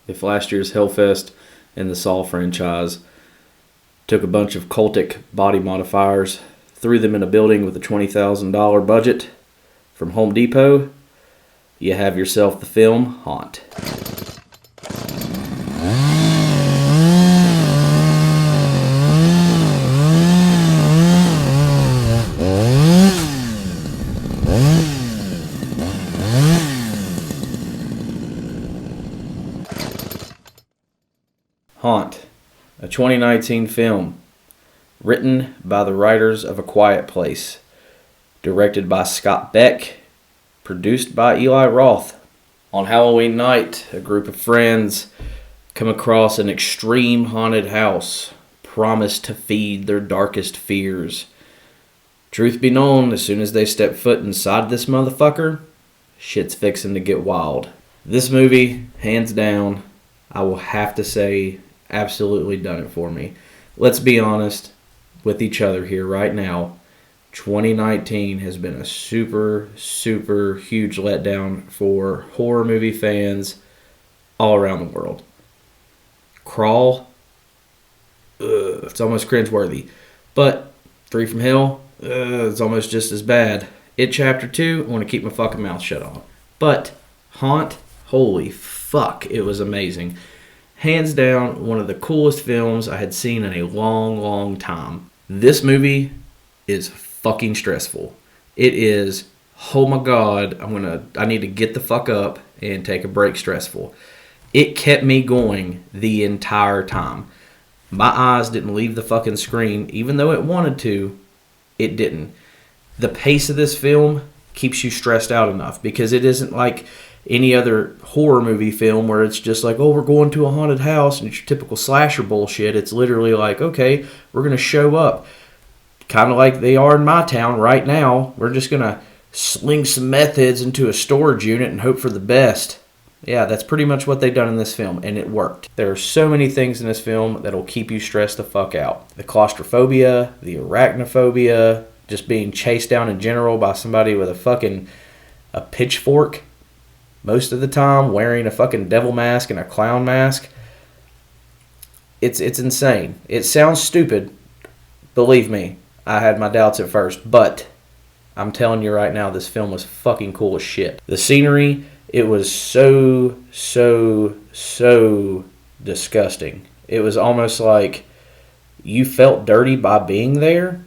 if last year's Hellfest and the Saw franchise took a bunch of cultic body modifiers, threw them in a building with a $20,000 budget from Home Depot, you have yourself the film Haunt. Haunt, a 2019 film, written by the writers of A Quiet Place, directed by Scott Beck, produced by Eli Roth. On Halloween night, a group of friends come across an extreme haunted house, promised to feed their darkest fears. Truth be known, as soon as they step foot inside this motherfucker, shit's fixing to get wild. This movie, hands down, I will have to say, absolutely done it for me. Let's be honest with each other here right now. 2019 has been a super, super huge letdown for horror movie fans all around the world. Crawl, it's almost cringeworthy. But Three from Hell, it's almost just as bad. It Chapter 2, I want to keep my fucking mouth shut on. But Haunt, holy fuck, it was amazing. Hands down, one of the coolest films I had seen in a long, long time. This movie is fucking stressful. It is, oh my god, I need to get the fuck up and take a break stressful. It kept me going the entire time. My eyes didn't leave the fucking screen, even though it wanted to, it didn't. The pace of this film keeps you stressed out enough because it isn't like any other horror movie film where it's just like, oh, we're going to a haunted house and it's your typical slasher bullshit. It's literally like, okay, we're going to show up. Kind of like they are in my town right now. We're just going to sling some methheads into a storage unit and hope for the best. Yeah, that's pretty much what they've done in this film, and it worked. There are so many things in this film that'll keep you stressed the fuck out. The claustrophobia, the arachnophobia, just being chased down in general by somebody with a pitchfork most of the time, wearing a fucking devil mask and a clown mask. It's insane. It sounds stupid. Believe me, I had my doubts at first, but I'm telling you right now, this film was fucking cool as shit. The scenery, it was so disgusting. It was almost like you felt dirty by being there,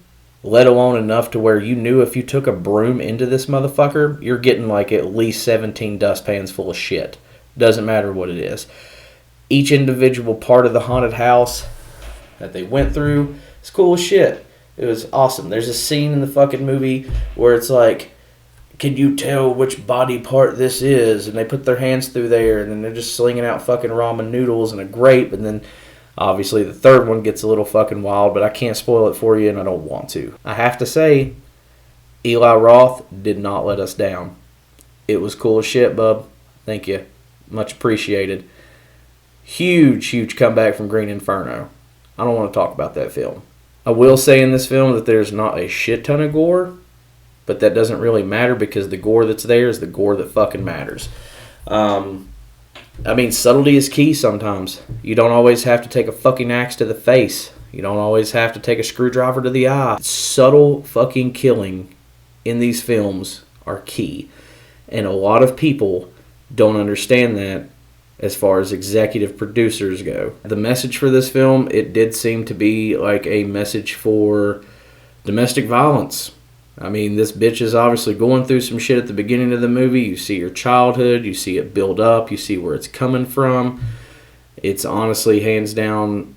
let alone enough to where you knew if you took a broom into this motherfucker, you're getting like at least 17 dustpans full of shit. Doesn't matter what it is. Each individual part of the haunted house that they went through is cool as shit. It was awesome. There's a scene in the fucking movie where it's like, can you tell which body part this is? And they put their hands through there, and then they're just slinging out fucking ramen noodles and a grape, and then obviously the third one gets a little fucking wild, but I can't spoil it for you, and I don't want to. I have to say, Eli Roth did not let us down. It was cool as shit, bub. Thank you. Much appreciated. Huge comeback from Green Inferno. I don't want to talk about that film. I will say in this film that there's not a shit ton of gore, but that doesn't really matter because the gore that's there is the gore that fucking matters. Subtlety is key sometimes. You don't always have to take a fucking axe to the face. You don't always have to take a screwdriver to the eye. Subtle fucking killing in these films are key. And a lot of people don't understand that as far as executive producers go. The message for this film, it did seem to be like a message for domestic violence. I mean, this bitch is obviously going through some shit at the beginning of the movie. You see her childhood, you see it build up, you see where it's coming from. It's honestly, hands down,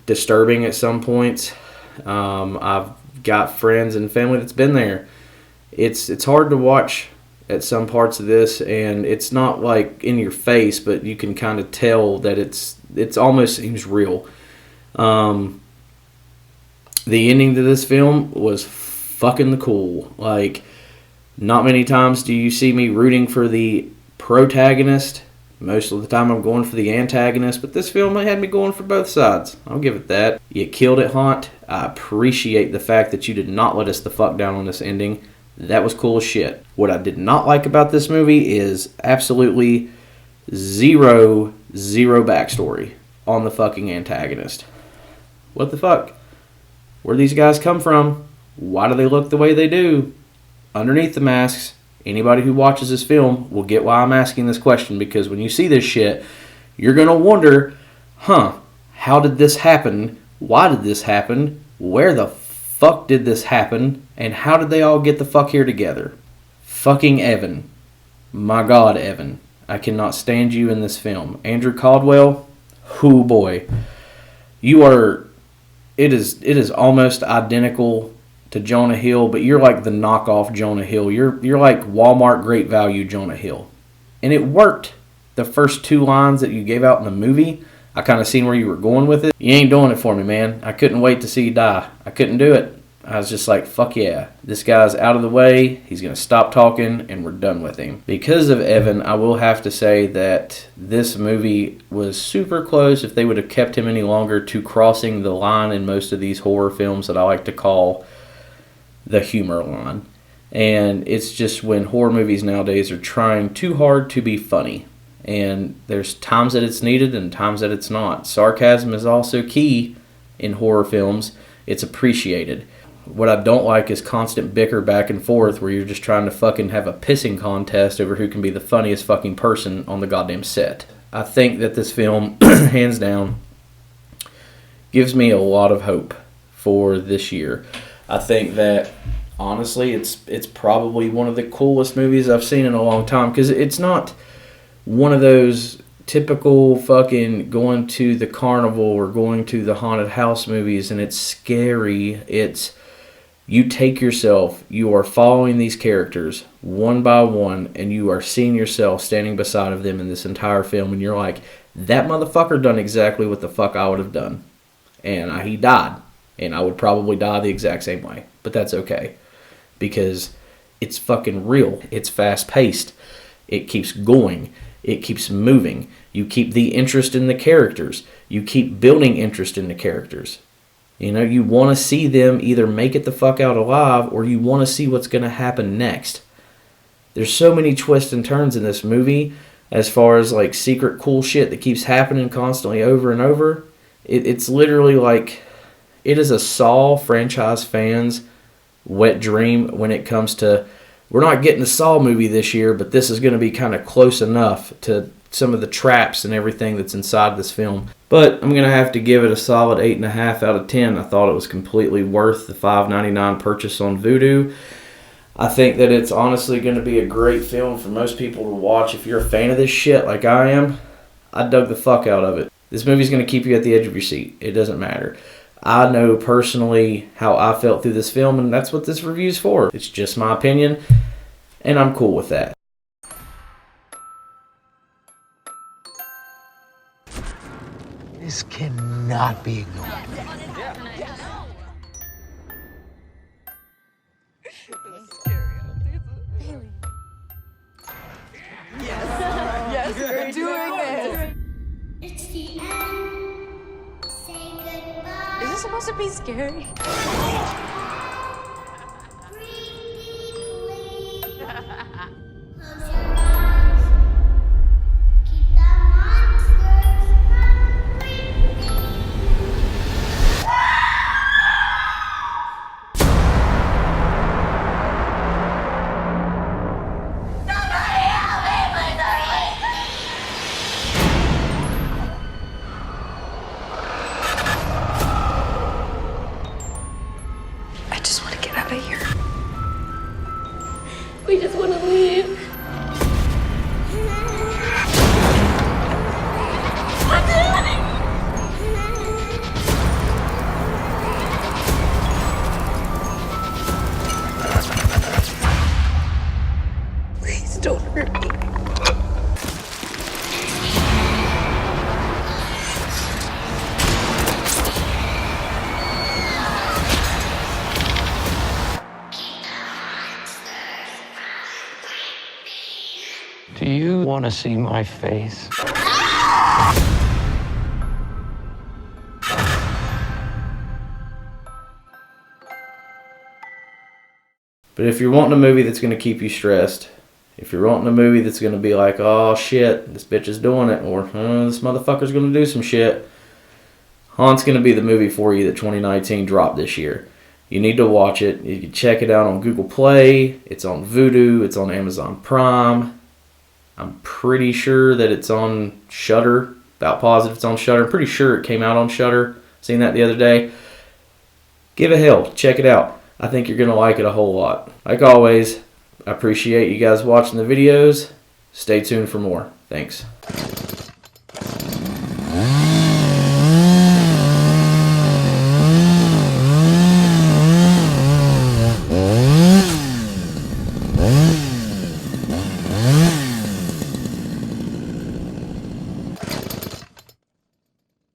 disturbing at some points. I've got friends and family that's been there. It's hard to watch at some parts of this, and it's not like in your face, but you can kind of tell that it's almost seems real. The ending to this film was fucking cool. Like, not many times do you see me rooting for the protagonist. Most of the time I'm going for the antagonist, but this film had me going for both sides. I'll give it that. You killed it, Haunt. I appreciate the fact that you did not let us the fuck down on this ending. That was cool as shit. What I did not like about this movie is absolutely zero zero backstory on the fucking antagonist. What the fuck? Where these guys come from? Why do they look the way they do? Underneath the masks, anybody who watches this film will get why I'm asking this question, because when you see this shit, you're going to wonder, how did this happen? Why did this happen? Where the fuck did this happen? And how did they all get the fuck here together? Fucking Evan. My God, Evan. I cannot stand you in this film. Andrew Caldwell, hoo boy. You are, it is almost identical to Jonah Hill, but you're like the knockoff Jonah Hill. You're like Walmart Great Value Jonah Hill. And it worked. The first 2 lines that you gave out in the movie, I kind of seen where you were going with it. You ain't doing it for me, man. I couldn't wait to see you die. I couldn't do it. I was just like, fuck yeah. This guy's out of the way. He's going to stop talking, and we're done with him. Because of Evan, I will have to say that this movie was super close, if they would have kept him any longer, to crossing the line in most of these horror films that I like to call the humor line. And it's just when horror movies nowadays are trying too hard to be funny. And there's times that it's needed and times that it's not. Sarcasm is also key in horror films. It's appreciated. What I don't like is constant bicker back and forth where you're just trying to fucking have a pissing contest over who can be the funniest fucking person on the goddamn set. I think that this film, hands down, gives me a lot of hope for this year. I think that, honestly, it's probably one of the coolest movies I've seen in a long time, because it's not one of those typical fucking going to the carnival or going to the haunted house movies and it's scary. It's, you take yourself, you are following these characters one by one, and you are seeing yourself standing beside of them in this entire film, and you're like, that motherfucker done exactly what the fuck I would have done. And he died. And I would probably die the exact same way. But that's okay. Because it's fucking real. It's fast-paced. It keeps going. It keeps moving. You keep the interest in the characters. You keep building interest in the characters. You know, you want to see them either make it the fuck out alive, or you want to see what's going to happen next. There's so many twists and turns in this movie, as far as like secret cool shit that keeps happening constantly over and over. It's literally like, it is a Saw franchise fan's wet dream when it comes to, we're not getting a Saw movie this year, but this is going to be kind of close enough to some of the traps and everything that's inside this film. But I'm going to have to give it a solid 8.5 out of 10. I thought it was completely worth the $5.99 purchase on Vudu. I think that it's honestly going to be a great film for most people to watch. If you're a fan of this shit like I am, I dug the fuck out of it. This movie's going to keep you at the edge of your seat. It doesn't matter. I know personally how I felt through this film, and that's what this review's for. It's just my opinion, and I'm cool with that. This cannot be ignored. Yes, we're doing this. It's the end. Say goodbye. Is this supposed to be scary? Breathe deeply. Close your eyes. Keep the monsters from breathing. I just want to get out of here. We just want to leave. Please don't hurt me. Do you want to see my face? But if you're wanting a movie that's going to keep you stressed, If you're wanting a movie that's going to be like, oh shit, this bitch is doing it, or this motherfucker's going to do some shit, Haunt's going to be the movie for you that 2019 dropped this year. You need to watch it. You can check it out on Google Play. It's on Vudu. It's on Amazon Prime. I'm pretty sure that it's on Shudder. About positive it's on Shudder. I'm pretty sure it came out on Shudder. Seen that the other day. Give it hell. Check it out. I think you're going to like it a whole lot. Like always, I appreciate you guys watching the videos. Stay tuned for more. Thanks.